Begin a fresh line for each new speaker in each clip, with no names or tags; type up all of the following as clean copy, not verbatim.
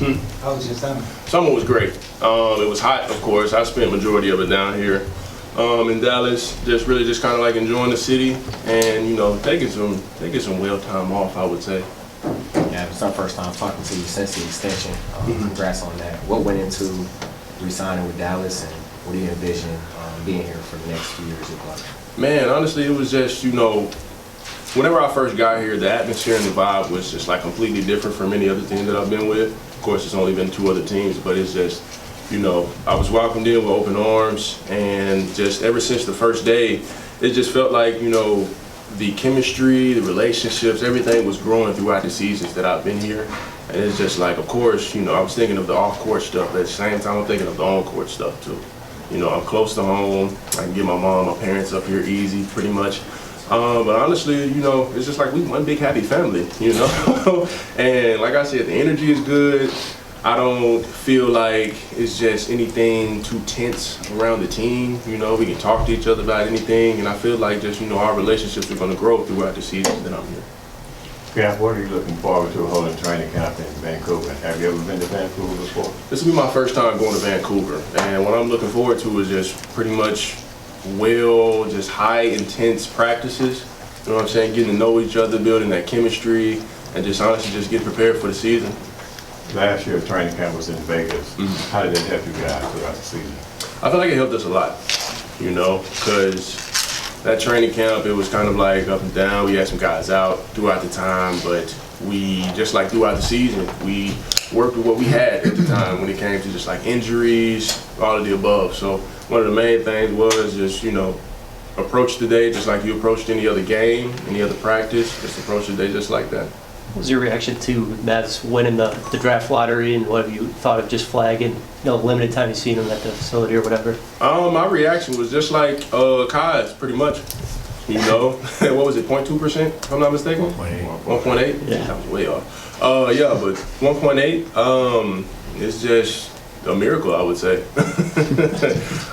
How was your summer?
Summer was great. It was hot, of course. I spent majority of it down here in Dallas, just kind of like enjoying the city and, you know, taking some well time off, I would say.
Yeah, it's our first time talking to you since the extension. Congrats on that. What went into re-signing with Dallas, and what do you envision being here for the next few years of life?
Man, honestly, it was just, you know, whenever I first got here, the atmosphere and the vibe was just like completely different from any other team that I've been with. Of course, it's only been 2 other teams, but it's just, you know, I was welcomed in with open arms, and just ever since the first day, it just felt like, you know, the chemistry, the relationships, everything was growing throughout the seasons that I've been here. And it's just like, of course, you know, I was thinking of the off-court stuff, but at the same time, I'm thinking of the on-court stuff too. You know, I'm close to home. I can get my mom, my parents up here easy, pretty much. But honestly, you know, it's just like we one big happy family, you know? And like I said, the energy is good. I don't feel like it's just anything too tense around the team. You know, we can talk to each other about anything, and I feel like just, you know, our relationships are going to grow throughout the season that I'm here.
Gaff, what are you looking forward to holding training camp in Vancouver? Have you ever been to Vancouver before?
This will be my first time going to Vancouver, and what I'm looking forward to is just pretty much just high intense practices. You know what I'm saying? Getting to know each other, building that chemistry, and just honestly just get prepared for the season.
Last year, training camp was in Vegas. How did that help you guys throughout the season?
I feel like it helped us a lot, you know, because that training camp, it was kind of like up and down. We had some guys out throughout the time, but we, just like throughout the season, we worked with what we had at the time when it came to just like injuries, all of the above. So one of the main things was just, you know, approach the day just like you approached any other game, any other practice. Just approach the day just like that.
What was your reaction to Mavs winning the draft lottery, and what have you thought of just flagging, you know, the limited time you've seen him at the facility or whatever?
My reaction was just like Kai's, pretty much. You know, what was it, 0.2%, if I'm not mistaken? 1.8. 1.8?
Yeah.
That was way off. Yeah, but 1.8, it's just a miracle, I would say.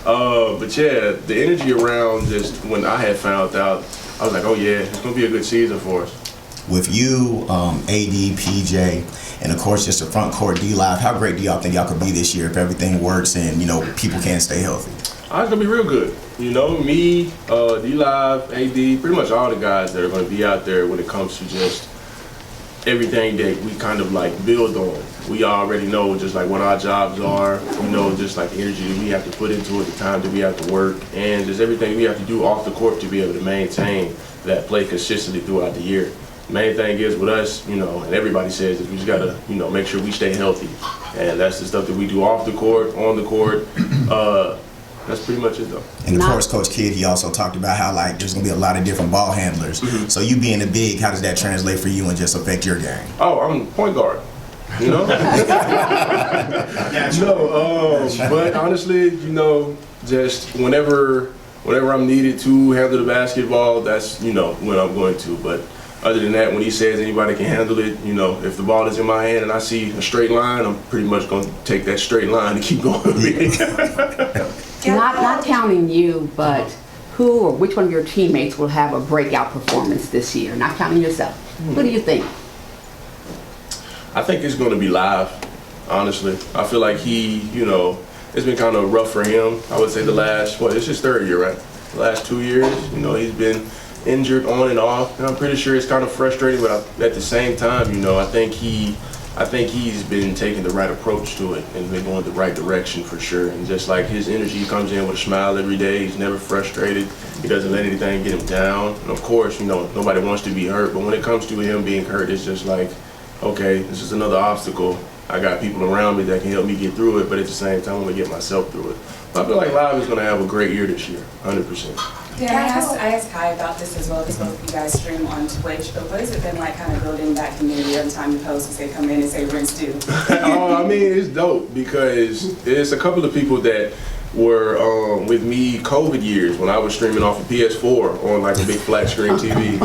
But yeah, the energy around just when I had found out, I was like, oh yeah, it's going to be a good season for us.
With you, AD, PJ, and of course just the front court D-Live, how great do y'all think y'all could be this year if everything works and, you know, people can stay healthy?
It's going to be real good. You know, me, D-Live, AD, pretty much all the guys that are going to be out there when it comes to just everything that we kind of like build on. We already know just like what our jobs are, you know, just like the energy that we have to put into it, the time that we have to work, and just everything we have to do off the court to be able to maintain that play consistently throughout the year. Main thing is with us, you know, and everybody says is we just gotta, you know, make sure we stay healthy, and that's the stuff that we do off the court, on the court. That's pretty much it, though.
And of course, Coach Kidd, he also talked about how like there's gonna be a lot of different ball handlers. So you being a big, how does that translate for you and just affect your game?
Oh, I'm point guard. You know. No, but honestly, you know, just whenever I'm needed to handle the basketball, that's, you know, when I'm going to. But other than that, when he says anybody can handle it, you know, if the ball is in my hand and I see a straight line, I'm pretty much going to take that straight line and keep going with it.
Not counting you, but who or which one of your teammates will have a breakout performance this year? Not counting yourself. Who do you think?
I think it's going to be Live, honestly. I feel like he, you know, it's been kind of rough for him. I would say the last, it's his 3rd year, right? The last 2 years, you know, he's been injured on and off, and I'm pretty sure it's kind of frustrating, but at the same time, you know, I think he's been taking the right approach to it and been going the right direction for sure. And just like his energy, he comes in with a smile every day. He's never frustrated. He doesn't let anything get him down. And of course, you know, nobody wants to be hurt, but when it comes to him being hurt, it's just like, okay, this is another obstacle. I got people around me that can help me get through it, but at the same time, I'm gonna get myself through it. But I feel like Live is gonna have a great year this year, 100%.
Yeah, I asked Kai about this as well, because both of you guys stream on Twitch, but what has it been like kind of building that community every time you post and say come in and say rinse due?
I mean, it's dope because there's a couple of people that were with me COVID years when I was streaming off of PS4 on like a big flat screen TV.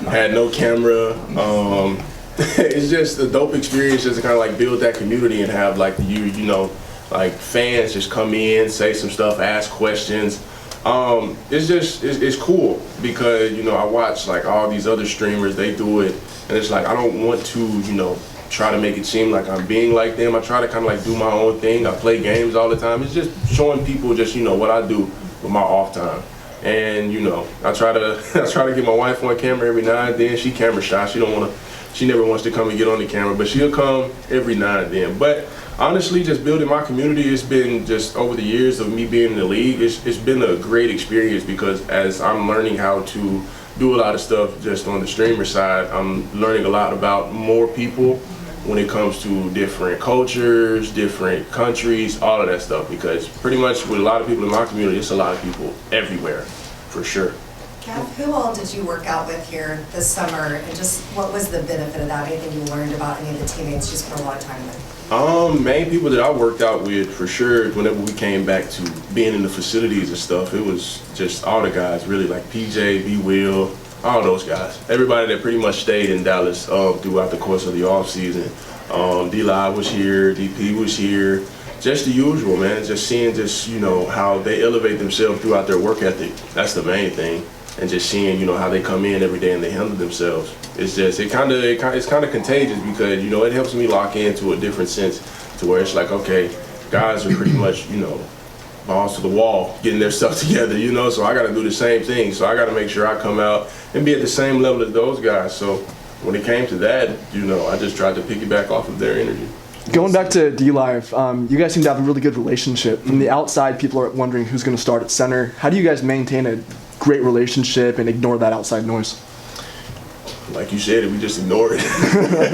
Had no camera. It's just a dope experience just to kind of like build that community and have like you know, like fans just come in, say some stuff, ask questions. It's cool because, you know, I watch like all these other streamers, they do it, and it's like I don't want to, you know, try to make it seem like I'm being like them. I try to kind of like do my own thing. I play games all the time. It's just showing people just, you know, what I do with my off time. And, you know, I try to get my wife on camera every now and then. She camera shy. She never wants to come and get on the camera, but she'll come every now and then. But honestly, just building my community, it's been just over the years of me being in the league, it's been a great experience, because as I'm learning how to do a lot of stuff just on the streamer side, I'm learning a lot about more people when it comes to different cultures, different countries, all of that stuff, because pretty much with a lot of people in my community, it's a lot of people everywhere, for sure.
Gaff, who all did you work out with here this summer, and just what was the benefit of that? Anything you learned about any of the teammates just for a long time with?
Main people that I worked out with, for sure, whenever we came back to being in the facilities and stuff, it was just all the guys, really, like PJ, B-Will, all those guys. Everybody that pretty much stayed in Dallas throughout the course of the offseason. D-Live was here, DP was here. Just the usual, man. Just seeing you know, how they elevate themselves throughout their work ethic. That's the main thing. And just seeing, you know, how they come in every day and they handle themselves. It's just, it's kind of contagious, because, you know, it helps me lock into a different sense to where it's like, okay, guys are pretty much, you know, balls to the wall, getting their stuff together, you know, so I got to do the same thing. So I got to make sure I come out and be at the same level as those guys. So when it came to that, you know, I just tried to piggyback off of their energy.
Going back to D-Live, you guys seem to have a really good relationship. From the outside, people are wondering who's going to start at center. How do you guys maintain a great relationship and ignore that outside noise?
Like you said, we just ignore it.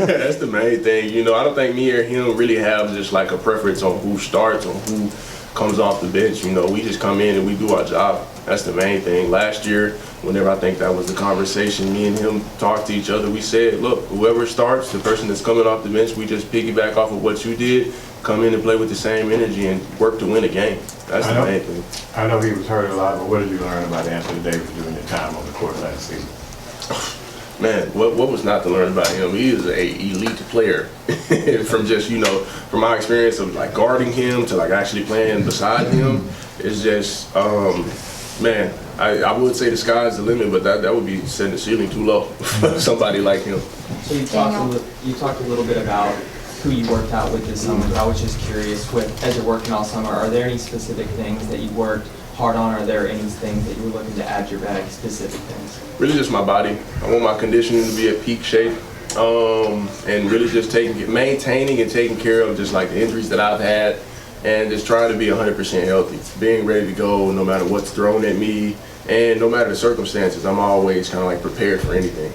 That's the main thing. You know, I don't think me or him really have just like a preference on who starts or who comes off the bench. You know, we just come in and we do our job. That's the main thing. Last year, whenever I think that was the conversation, me and him talked to each other, we said, look, whoever starts, the person that's coming off the bench, we just piggyback off of what you did, come in and play with the same energy and work to win a game. That's the main thing.
I know he was hurt a lot, but what did you learn about Anthony Davis during your time on the court last season?
Man, what was not to learn about him? He is an elite player. From just, you know, from my experience of like guarding him to like actually playing beside him, it's just, man, I would say the sky's the limit, but that would be setting the ceiling too low for somebody like him.
So you talked a little bit about who you worked out with this summer. I was just curious, as you're working all summer, are there any specific things that you worked hard on? Are there any things that you were looking to add to your bag, specific things?
Really just my body. I want my conditioning to be at peak shape, and really just maintaining and taking care of just like the injuries that I've had, and just trying to be 100% healthy, being ready to go no matter what's thrown at me, and no matter the circumstances. I'm always kind of like prepared for anything.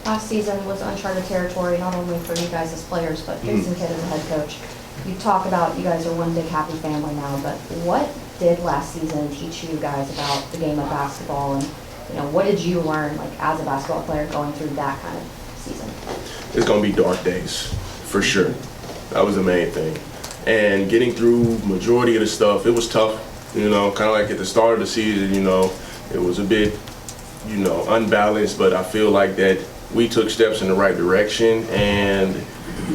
Last season was uncharted territory, not only for you guys as players, but Jason Kidd as a head coach. You talk about you guys are one big happy family now, but what did last season teach you guys about the game of basketball, and you know, what did you learn like as a basketball player going through that kind of season?
It's gonna be dark days, for sure. That was the main thing. And getting through majority of the stuff, it was tough, you know, kind of like at the start of the season, you know, it was a bit, you know, unbalanced, but I feel like that we took steps in the right direction, and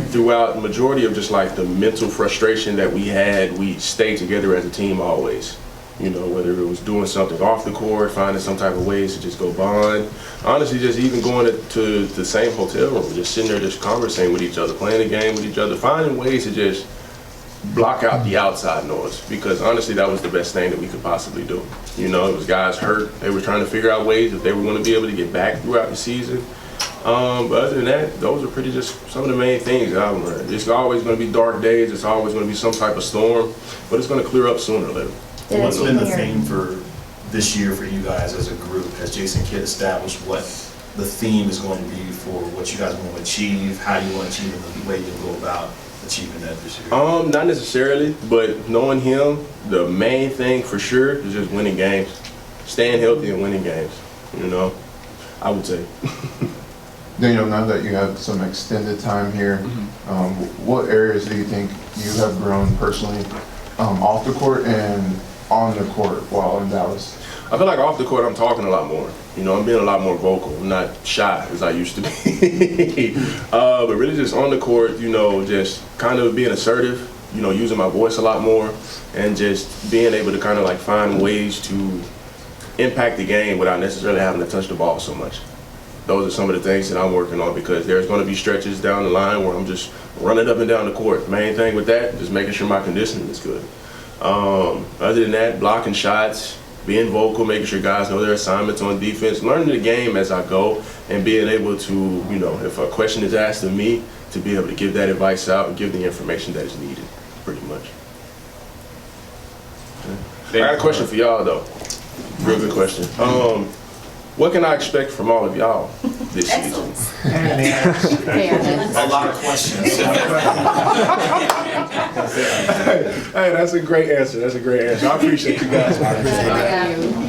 throughout the majority of just like the mental frustration that we had, we stayed together as a team always. You know, whether it was doing something off the court, finding some type of ways to just go bond. Honestly, just even going to the same hotel room, just sitting there just conversing with each other, playing a game with each other, finding ways to just block out the outside noise, because honestly that was the best thing that we could possibly do. You know, it was guys hurt. They were trying to figure out ways if they were going to be able to get back throughout the season. But other than that, those are pretty just some of the main things that I've learned. It's always going to be dark days. It's always going to be some type of storm, but it's going to clear up sooner or later.
What's been the theme for this year for you guys as a group? Has Jason Kidd established what the theme is going to be for what you guys want to achieve, how you want to achieve it, and the way you go about achieving that this year?
Not necessarily, but knowing him, the main thing for sure is just winning games, staying healthy and winning games. You know, I would say.
Daniel, now that you have some extended time here, what areas do you think you have grown personally off the court and on the court while in Dallas?
I feel like off the court I'm talking a lot more. You know, I'm being a lot more vocal. I'm not shy as I used to be. But really just on the court, you know, just kind of being assertive, you know, using my voice a lot more, and just being able to kind of like find ways to impact the game without necessarily having to touch the ball so much. those are some of the things that I'm working on, because there's going to be stretches down the line where I'm just running up and down the court. Main thing with that, just making sure my conditioning is good. Other than that, blocking shots, being vocal, making sure guys know their assignments on defense, learning the game as I go, and being able to, you know, if a question is asked of me, to be able to give that advice out and give the information that is needed, pretty much. I got a question for y'all, though. Real good question. What can I expect from all of y'all this season?
A lot of questions.
Hey, that's a great answer. That's a great answer. I appreciate you guys.
Thank you.